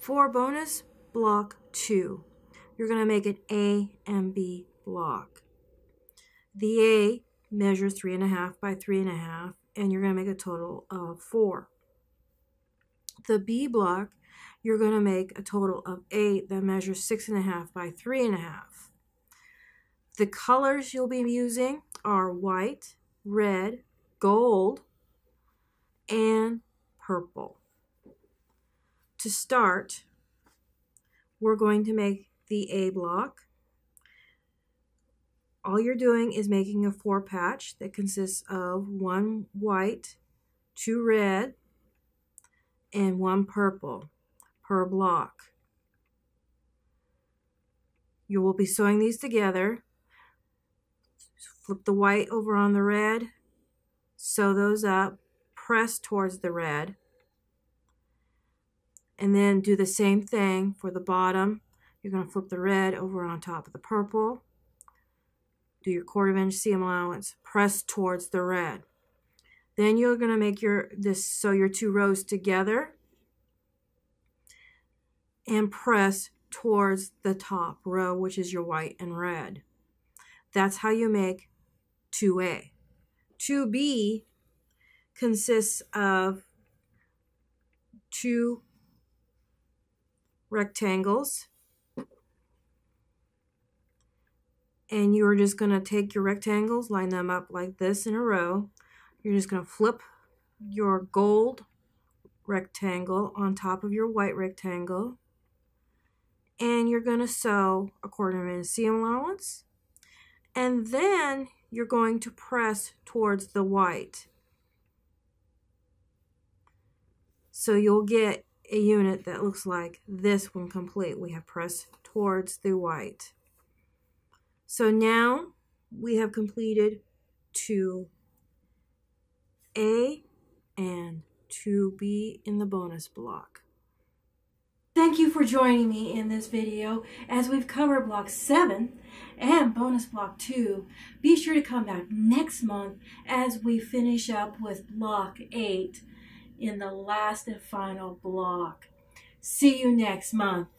For bonus block 2, you're going to make an A and B block. The A measures 3.5 by 3.5, and you're going to make a total of 4. The B block, you're going to make a total of 8 that measures 6.5 by 3.5. The colors you'll be using are white, red, gold, and purple. To start, we're going to make the A block. All you're doing is making a 4 patch that consists of 1 white, 2 red, and 1 purple per block. You will be sewing these together. Flip the white over on the red, sew those up, press towards the red, and then do the same thing for the bottom. You're going to flip the red over on top of the purple, do your 1/4 inch seam allowance, press towards the red. Then you're going to make sew your 2 rows together and press towards the top row, which is your white and red. That's how you make 2A. 2B consists of 2 rectangles, and you're just going to take your rectangles, line them up like this in a row. You're just going to flip your gold rectangle on top of your white rectangle, and you're going to sew a 1/4 inch seam allowance, and then you're going to press towards the white. So you'll get a unit that looks like this when complete. We have pressed towards the white. So now we have completed 2A and 2B in the bonus block. Thank you for joining me in this video as we've covered block 7 and bonus block 2. Be sure to come back next month as we finish up with block 8 in the last and final block. See you next month.